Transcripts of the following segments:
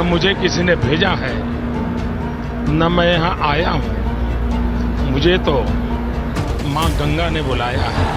न मुझे किसी ने भेजा है, न मैं यहाँ आया हूँ। मुझे तो माँ गंगा ने बुलाया है।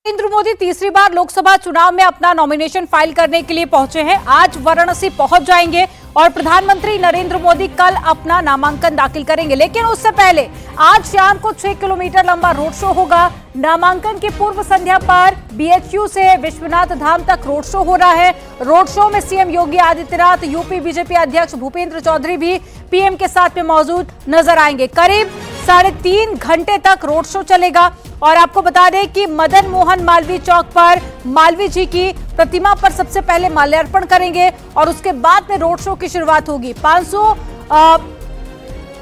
नरेंद्र मोदी तीसरी बार लोकसभा चुनाव में अपना नॉमिनेशन फाइल करने के लिए पहुंचे हैं। आज वाराणसी पहुंच जाएंगे और प्रधानमंत्री नरेंद्र मोदी कल अपना नामांकन दाखिल करेंगे। लेकिन उससे पहले आज शाम को 6 किलोमीटर लंबा रोड शो होगा। नामांकन की पूर्व संध्या पर बीएचयू से विश्वनाथ धाम तक रोड शो हो रहा है। रोड शो में CM Yogi Adityanath, UP BJP अध्यक्ष भूपेंद्र चौधरी भी पीएम के साथ में मौजूद नजर आएंगे। करीब 3.5 घंटे तक रोड शो चलेगा। और आपको बता दें कि मदन मोहन मालवीय चौक पर मालवीय जी की प्रतिमा पर सबसे पहले माल्यार्पण करेंगे और उसके बाद में रोड शो की शुरुआत होगी। 500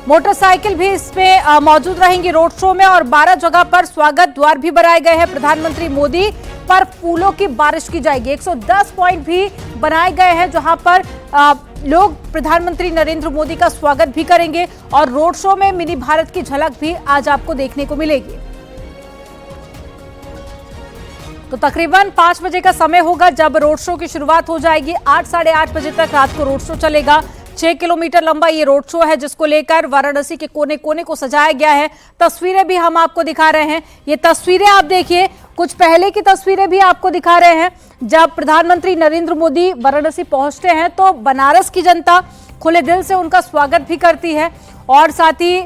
मोटरसाइकिल भी इसमें मौजूद रहेंगी रोड शो में और 12 जगह पर स्वागत द्वार भी बनाए गए हैं। प्रधानमंत्री मोदी पर फूलों की बारिश की जाएगी। 110 पॉइंट भी बनाए गए हैं जहां पर लोग प्रधानमंत्री नरेंद्र मोदी का स्वागत भी करेंगे और रोड शो में मिनी भारत की झलक भी आज आपको देखने को मिलेगी। तो तकरीबन 5 बजे का समय होगा जब रोड शो की शुरुआत हो जाएगी। 8 साढ़े 8 बजे तक रात को रोड शो चलेगा। 6 किलोमीटर लंबा ये रोड शो है जिसको लेकर वाराणसी के कोने कोने को सजाया गया है। तस्वीरें भी हम आपको दिखा रहे हैं। ये तस्वीरें आप देखिए, कुछ पहले की तस्वीरें भी आपको दिखा रहे हैं। जब प्रधानमंत्री नरेंद्र मोदी वाराणसी पहुंचते हैं तो बनारस की जनता खुले दिल से उनका स्वागत भी करती है। और साथ ही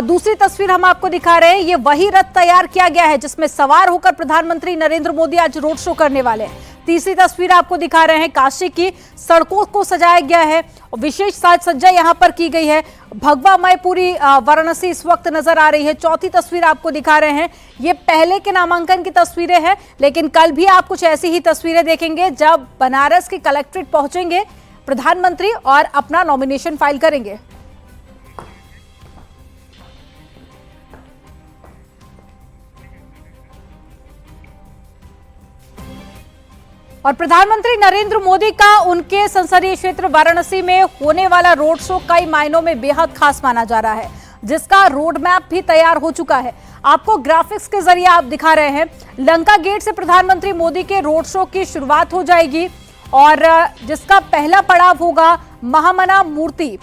दूसरी तस्वीर हम आपको दिखा रहे हैं। ये वही रथ तैयार किया गया है जिसमें सवार होकर प्रधानमंत्री नरेंद्र मोदी आज रोड शो करने वाले हैं। तीसरी तस्वीर आपको दिखा रहे हैं, काशी की सड़कों को सजाया गया है, विशेष साज सज्जा यहां पर की गई है। भगवामय पूरी वाराणसी इस वक्त नजर आ रही है। चौथी तस्वीर आपको दिखा रहे हैं, ये पहले के नामांकन की तस्वीरें हैं, लेकिन कल भी आप कुछ ऐसी ही तस्वीरें देखेंगे जब बनारस के कलेक्ट्रेट पहुंचेंगे प्रधानमंत्री और अपना नॉमिनेशन फाइल करेंगे। और प्रधानमंत्री नरेंद्र मोदी का उनके संसदीय क्षेत्र वाराणसी में होने वाला रोड शो कई मायनों में बेहद खास माना जा रहा है, जिसका रोड मैप भी तैयार हो चुका है। आपको ग्राफिक्स के जरिए आप दिखा रहे हैं। लंका गेट से प्रधानमंत्री मोदी के रोड शो की शुरुआत हो जाएगी और जिसका पहला पड़ाव होगा महामना मूर्ति।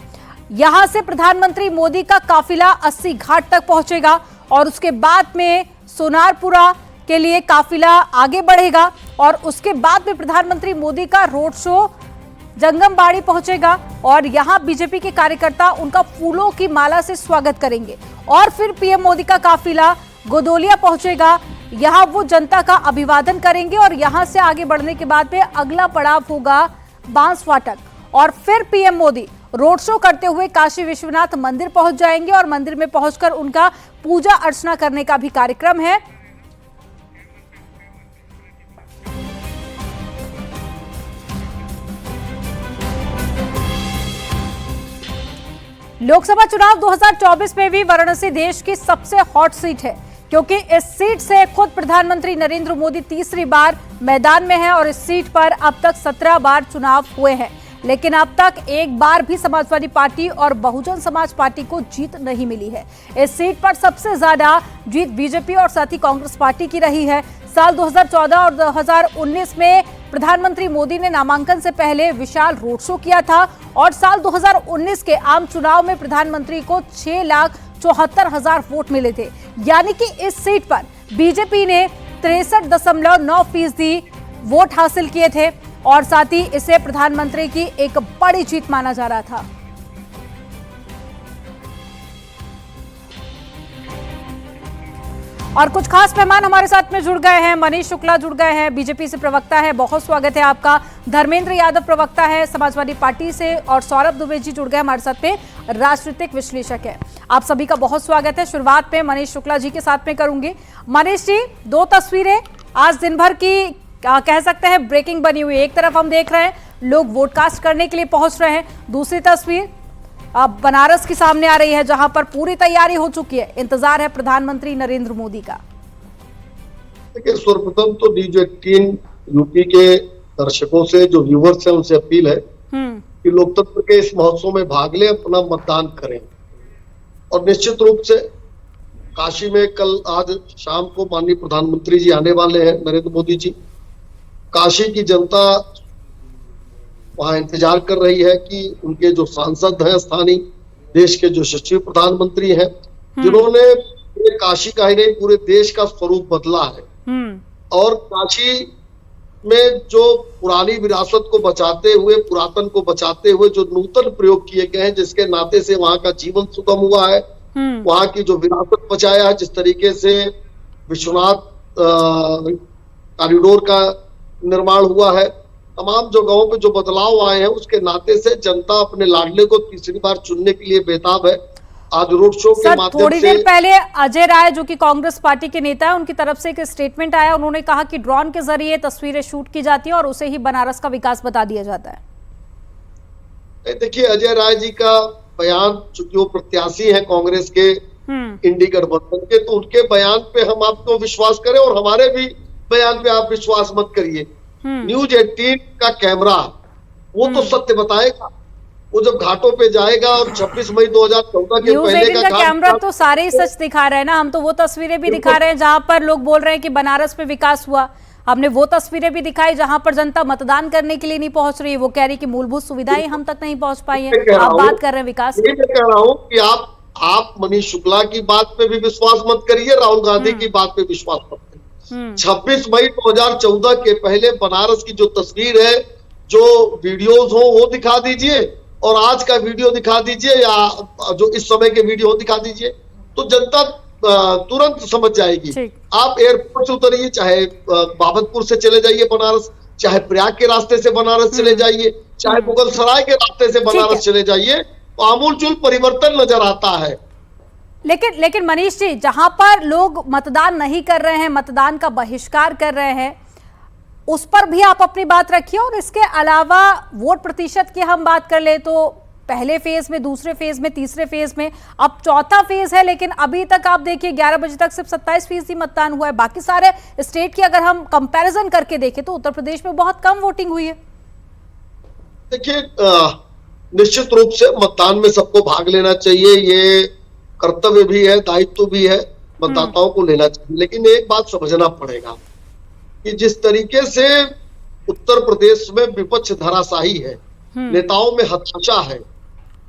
यहां से प्रधानमंत्री मोदी का काफिला 80 घाट तक पहुंचेगा और उसके बाद में सोनारपुरा के लिए काफिला आगे बढ़ेगा और उसके बाद में प्रधानमंत्री मोदी का रोड शो जंगमबाड़ी पहुंचेगा और यहां बीजेपी के कार्यकर्ता उनका फूलों की माला से स्वागत करेंगे। और फिर पीएम मोदी का काफिला गोदोलिया पहुंचेगा। यहां वो जनता का अभिवादन करेंगे और यहां से आगे बढ़ने के बाद में अगला पड़ाव होगा बांस फाटक और फिर पीएम मोदी रोड शो करते हुए काशी विश्वनाथ मंदिर पहुंच जाएंगे और मंदिर में पहुंचकर उनका पूजा अर्चना करने का भी कार्यक्रम है। लोकसभा चुनाव 2024 में भी वाराणसी देश की सबसे हॉट सीट है, क्योंकि इस सीट से खुद प्रधानमंत्री नरेंद्र मोदी तीसरी बार मैदान में हैं और इस सीट पर अब तक 17 बार चुनाव हुए हैं, लेकिन अब तक एक बार भी समाजवादी पार्टी और बहुजन समाज पार्टी को जीत नहीं मिली है। इस सीट पर सबसे ज्यादा जीत बीजेपी और साथ ही कांग्रेस पार्टी की रही है। साल 2014 और 2019 में प्रधानमंत्री मोदी ने नामांकन से पहले विशाल रोड शो किया था और साल 2019 के आम चुनाव में प्रधानमंत्री को 6,74,000 वोट मिले थे। यानी कि इस सीट पर बीजेपी ने 63.9% वोट हासिल किए थे और साथ ही इसे प्रधानमंत्री की एक बड़ी जीत माना जा रहा था। और कुछ खास मेहमान हमारे साथ में जुड़ गए हैं। मनीष शुक्ला जुड़ गए हैं, बीजेपी से प्रवक्ता है, बहुत स्वागत है आपका। धर्मेंद्र यादव प्रवक्ता है समाजवादी पार्टी से और सौरभ दुबे जी जुड़ गए हमारे साथ में, राजनीतिक विश्लेषक है। आप सभी का बहुत स्वागत है। शुरुआत में मनीष शुक्ला जी के साथ में करूंगी। मनीष जी, 2 तस्वीरें आज दिन भर की कह सकते हैं ब्रेकिंग बनी हुई है। एक तरफ हम देख रहे हैं लोग वोट कास्ट करने के लिए पहुंच रहे हैं, दूसरी तस्वीर अब बनारस की सामने आ रही है जहां पर पूरी तैयारी हो चुकी है, इंतजार है प्रधानमंत्री नरेंद्र मोदी का। देखिए, सर्वप्रथम तो DJ18 यूपी के दर्शकों से, जो व्यूवर्स हैं, उनसे अपील है कि लोकतंत्र के इस महोत्सव में भाग लें, अपना मतदान करें। और निश्चित रूप से काशी में कल आज शाम को माननीय प्रधानमंत्री जी आने वाले हैं, नरेंद्र मोदी जी। काशी की जनता वहां इंतजार कर रही है कि उनके जो सांसद हैं स्थानीय, देश के जो सचिव प्रधानमंत्री हैं, जिन्होंने पूरे काशी का ही नहीं पूरे देश का स्वरूप बदला है, और काशी में जो पुरानी विरासत को बचाते हुए, पुरातन को बचाते हुए जो नूतन प्रयोग किए गए हैं, जिसके नाते से वहां का जीवन सुगम हुआ है, वहां की जो विरासत बचाया है, जिस तरीके से विश्वनाथ कॉरिडोर का निर्माण हुआ है, तमाम जगहों पे जो बदलाव आए हैं, उसके नाते से जनता अपने लाडले को तीसरी बार चुनने के लिए बेताब है। आज रोड शो के माध्यम से थोड़ी देर पहले अजय राय जो कि कांग्रेस पार्टी के नेता है, उनकी तरफ से एक स्टेटमेंट आया। उन्होंने कहा कि ड्रोन के जरिए तस्वीरें शूट की जाती है और उसे ही बनारस का विकास बता दिया जाता है। देखिए, अजय राय जी का बयान, चूंकि वो प्रत्याशी हैं कांग्रेस के इंडी गठबंधन के, तो उनके बयान पे हम आपको विश्वास करें और हमारे भी बयान पे आप विश्वास मत करिए। न्यूज 18 का कैमरा वो तो सत्य बताएगा। वो जब घाटों पे जाएगा और 26 मई 2014 के न्यूज पहले 18 का कैमरा तो सारे ही सच दिखा रहे हैं ना। हम तो वो तस्वीरें भी दिखा रहे हैं जहां पर लोग बोल रहे हैं कि बनारस में विकास हुआ। हमने वो तस्वीरें भी दिखाई जहां पर जनता मतदान करने के लिए नहीं पहुंच रही है। वो कह रही कि मूलभूत सुविधाएं हम तक नहीं पहुंच पाई है। आप बात कर रहे हैं विकास की। मैं कह रहा हूँ कि आप मनीष शुक्ला की बात पे भी विश्वास मत करिए, राहुल गांधी की बात पे विश्वास मत करिए। 26 मई 2014 के पहले बनारस की जो तस्वीर है, जो वीडियोस हो वो दिखा दीजिए, और आज का वीडियो दिखा दीजिए, या जो इस समय के वीडियो दिखा दीजिए, तो जनता तुरंत समझ जाएगी। आप एयरपोर्ट से उतरिए, चाहे बाबतपुर से चले जाइए बनारस, चाहे प्रयाग के रास्ते से बनारस चले जाइए, चाहे मुगल सराय के रास्ते से बनारस चले जाइए, तो आमूलचूल परिवर्तन नजर आता है। लेकिन मनीष जी, जहां पर लोग मतदान नहीं कर रहे हैं, मतदान का बहिष्कार कर रहे हैं, उस पर भी आप अपनी बात रखिए। और इसके अलावा वोट प्रतिशत की हम बात कर ले तो पहले फेज में, दूसरे फेज में, तीसरे फेज में, अब चौथा फेज है, लेकिन अभी तक आप देखिए 11 बजे तक सिर्फ 27% मतदान हुआ है। बाकी सारे स्टेट की अगर हम कंपैरिजन करके देखें तो उत्तर प्रदेश में बहुत कम वोटिंग हुई है। देखिए, निश्चित रूप से मतदान में सबको भाग लेना चाहिए, ये कर्तव्य भी है, दायित्व भी है, मतदाताओं को लेना चाहिए। लेकिन एक बात समझना पड़ेगा कि जिस तरीके से उत्तर प्रदेश में विपक्ष धराशायी है, नेताओं में हताशा है,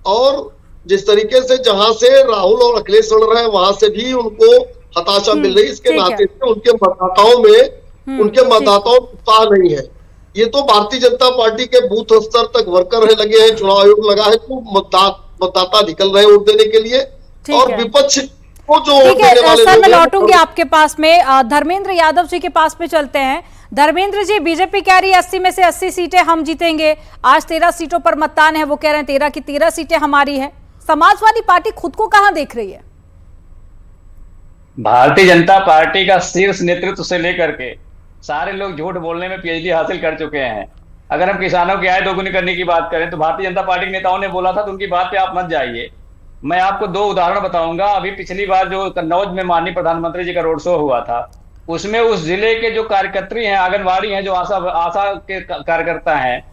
और जिस तरीके से जहां से राहुल और अखिलेश लड़ रहे हैं वहां से भी उनको हताशा मिल रही है, इसके नाते से उनके मतदाताओं में उत्साह नहीं है। ये तो भारतीय जनता पार्टी के बूथ स्तर तक वर्कर लगे हैं, चुनाव आयोग लगा है, तो मतदाता निकल रहे हैं वोट देने के लिए, और विपक्ष को जो वोट देने वाले सर, मैं लौटूंगी आपके पास में। धर्मेंद्र यादव जी के पास में चलते हैं। धर्मेंद्र जी, बीजेपी कह रही है 80 में से 80 सीटें हम जीतेंगे। आज 13 सीटों पर मतदान है, वो कह रहे हैं 13 की 13 सीटें हमारी हैं। समाजवादी पार्टी खुद को कहां देख रही है? भारतीय जनता पार्टी का शीर्ष नेतृत्व से लेकर के सारे लोग झूठ बोलने में पीएचडी हासिल कर चुके हैं। अगर हम किसानों की आय दोगुनी करने की बात करें तो भारतीय जनता पार्टी के नेताओं ने बोला था, तो उनकी बात पे आप मत जाइए। मैं आपको 2 उदाहरण बताऊंगा। अभी पिछली बार जो कन्नौज में माननीय प्रधानमंत्री जी का रोड शो हुआ था, उसमें उस जिले के जो कार्यकर्त्री हैं, आंगनबाड़ी हैं, जो आशा के कार्यकर्ता हैं,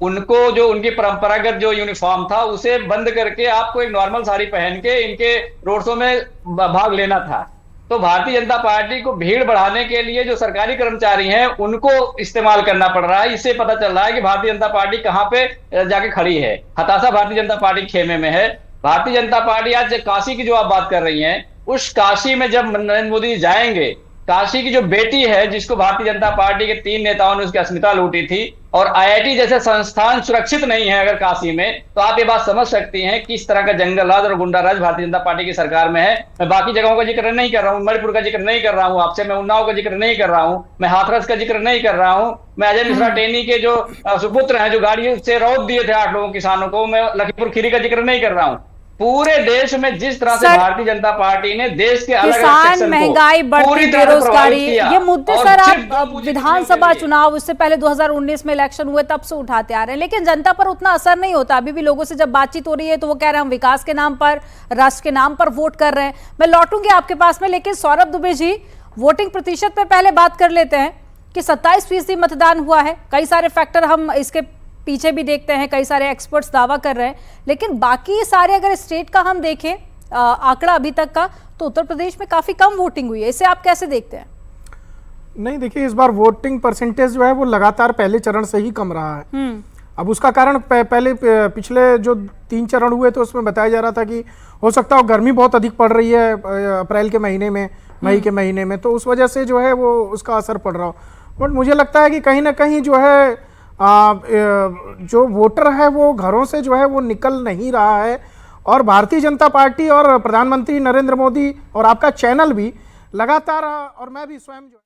उनको जो उनकी परंपरागत जो यूनिफॉर्म था उसे बंद करके आपको एक नॉर्मल साड़ी पहन के इनके रोड शो में भाग लेना था। तो भारतीय जनता पार्टी को भीड़ बढ़ाने के लिए जो सरकारी कर्मचारी हैं उनको इस्तेमाल करना पड़ रहा है। इससे पता चल रहा है कि भारतीय जनता पार्टी कहां पे जाके खड़ी है। हताशा भारतीय जनता पार्टी खेमे में है। भारतीय जनता पार्टी आज काशी की जो आप बात कर रही हैं, उस काशी में जब नरेंद्र मोदी जाएंगे, काशी की जो बेटी है जिसको भारतीय जनता पार्टी के 3 नेताओं ने उसकी अस्मिता लूटी थी, और आईआईटी जैसे संस्थान सुरक्षित नहीं है अगर काशी में, तो आप ये बात समझ सकती हैं कि इस तरह का जंगल राज और गुंडा राज भारतीय जनता पार्टी की सरकार में है। मैं बाकी जगहों का जिक्र नहीं कर रहा हूँ, मणिपुर का जिक्र नहीं कर रहा हूँ आपसे, मैं उन्नाव का जिक्र नहीं कर रहा हूँ, मैं हाथरस का जिक्र नहीं कर रहा हूँ, मैं अजय मिश्रा टेनी के जो सुपुत्र हैं जो गाड़ी से रौद दिए थे 8 लोगों किसानों को, मैं लखीमपुर खीरी का जिक्र नहीं कर रहा हूँ। पूरे देश में जिस तरह से भारतीय जनता पार्टी ने देश के अलग अलग सेक्शन, महंगाई, बढ़ती बेरोजगारी, ये मुद्दे सर आप विधानसभा चुनाव, उससे पहले 2019 में इलेक्शन हुए तब से उठाते आ रहे हैं, लेकिन जनता पर उतना असर नहीं होता। अभी भी लोगों से जब बातचीत हो रही है तो वो कह रहे हैं हम विकास के नाम पर, राष्ट्र के नाम पर वोट कर रहे हैं। मैं लौटूंगी आपके पास में, लेकिन सौरभ दुबे जी, वोटिंग प्रतिशत पे पहले बात कर लेते हैं कि 27% मतदान हुआ है। कई सारे फैक्टर हम इसके पीछे भी देखते हैं, कई सारे एक्सपर्ट्स दावा कर रहे हैं, लेकिन बाकी सारे अगर स्टेट का हम देखें आंकड़ा अभी तक का, तो उत्तर प्रदेश में काफी कम वोटिंग हुई है, इसे आप कैसे देखते हैं? नहीं, देखिए, इस बार वोटिंग परसेंटेज जो है वो लगातार पहले चरण से ही कम रहा है। अब उसका कारण पहले पिछले जो 3 चरण हुए तो उसमें बताया जा रहा था कि हो सकता है गर्मी बहुत अधिक पड़ रही है अप्रैल के महीने में, मई के महीने में, तो उस वजह से जो है वो उसका असर पड़ रहा हो। बट मुझे लगता है कि कहीं ना कहीं जो है जो वोटर है वो घरों से जो है वो निकल नहीं रहा है, और भारतीय जनता पार्टी और प्रधानमंत्री नरेंद्र मोदी और आपका चैनल भी लगातार, और मैं भी स्वयं जो